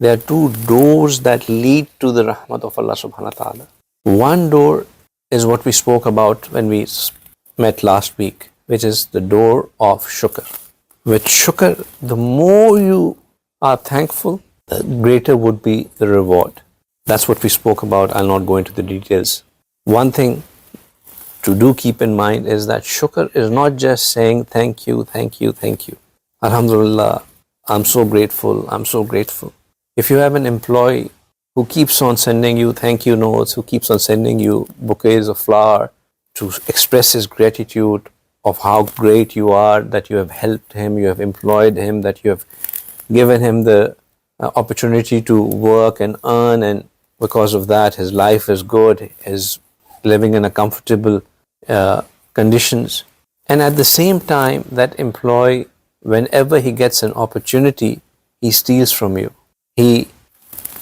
There are two doors that lead to the rahmat of Allah subhanahu wa ta'ala. One door is what we spoke about when we met last week, which is the door of shukr. With shukr, the more you are thankful, the greater would be the reward. That's what we spoke about. I'll not go into the details. One thing to do keep in mind is that shukr is not just saying thank you, thank you, thank you. Alhamdulillah, I'm so grateful, I'm so grateful. If you have an employee who keeps on sending you thank you notes, who keeps on sending you bouquets of flower to express his gratitude of how great you are, that you have helped him, you have employed him, that you have given him the opportunity to work and earn, and because of that his life is good, is living in a comfortable conditions. And at the same time, that employee, whenever he gets an opportunity, he steals from you. He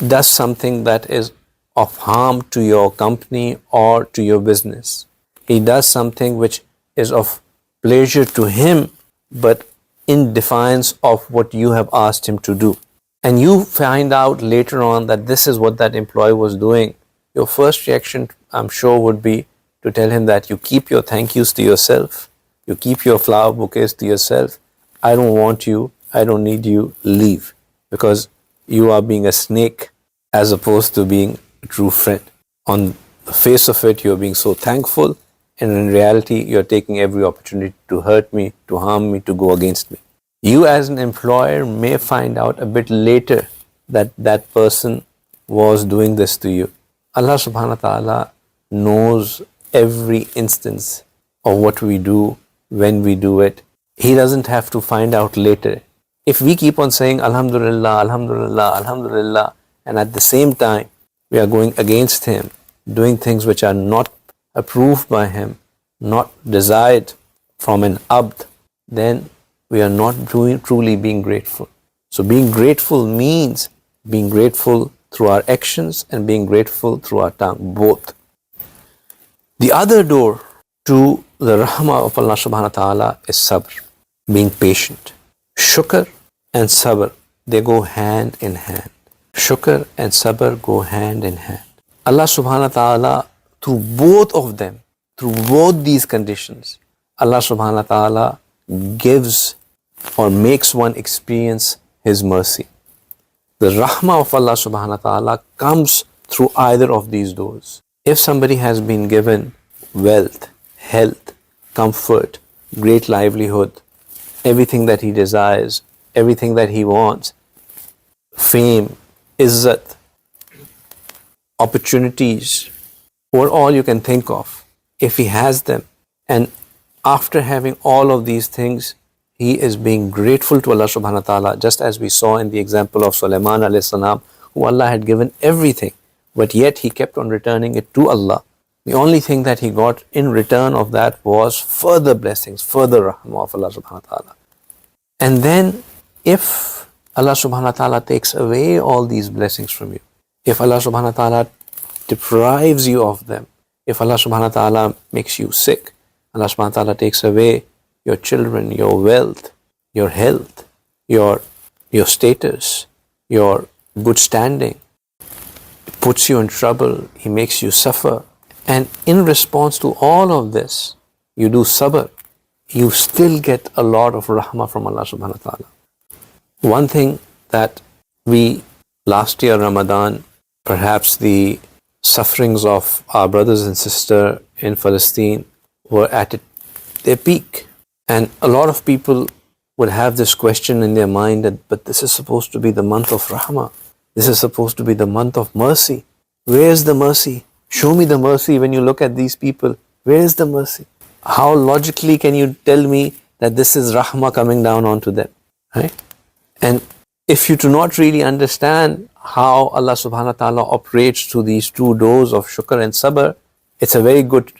does something that is of harm to your company or to your business. He does something which is of pleasure to him, but in defiance of what you have asked him to do. And you find out later on that this is what that employee was doing. Your first reaction, I'm sure, would be to tell him that you keep your thank yous to yourself. You keep your flower bouquets to yourself. I don't want you. I don't need you. Leave. Because you are being a snake as opposed to being a true friend. On the face of it, you're being so thankful, and in reality, you're taking every opportunity to hurt me, to harm me, to go against me. You as an employer may find out a bit later that that person was doing this to you. Allah subhanahu wa ta'ala knows every instance of what we do, when we do it. He doesn't have to find out later. If we keep on saying Alhamdulillah, Alhamdulillah, Alhamdulillah, and at the same time we are going against him, doing things which are not approved by him, not desired from an abd, then we are not truly being grateful. So being grateful means being grateful through our actions and being grateful through our tongue, both. The other door to the rahmah of Allah subhanahu wa ta'ala is sabr, being patient. Shukr and sabr, they go hand in hand. Shukr and sabr go hand in hand. Allah subhanahu wa ta'ala, through both of them, through both these conditions, Allah subhanahu wa ta'ala gives or makes one experience His mercy. The rahmah of Allah subhanahu wa ta'ala comes through either of these doors. If somebody has been given wealth, health, comfort, great livelihood, everything that he desires, everything that he wants, fame, izzat, opportunities, or all you can think of, if he has them, and after having all of these things, he is being grateful to Allah subhanahu wa ta'ala, just as we saw in the example of Sulaiman alayhi salam, who Allah had given everything, but yet he kept on returning it to Allah. The only thing that he got in return of that was further blessings, further rahmah of Allah subhanahu wa ta'ala. And then if Allah subhanahu wa ta'ala takes away all these blessings from you, if Allah subhanahu wa ta'ala deprives you of them, if Allah subhanahu wa ta'ala makes you sick, Allah subhanahu wa ta'ala takes away your children, your wealth, your health, your status, your good standing, puts you in trouble, He makes you suffer, and in response to all of this, you do sabr, you still get a lot of rahmah from Allah subhanahu wa ta'ala. One thing that we, last year Ramadan, perhaps the sufferings of our brothers and sisters in Palestine were at their peak. And a lot of people would have this question in their mind that, but this is supposed to be the month of rahmah. This is supposed to be the month of mercy. Where is the mercy? Show me the mercy when you look at these people. Where is the mercy? How logically can you tell me that this is rahmah coming down onto them? Right? And if you do not really understand how Allah subhanahu wa ta'ala operates through these two doors of shukr and sabr, it's a very good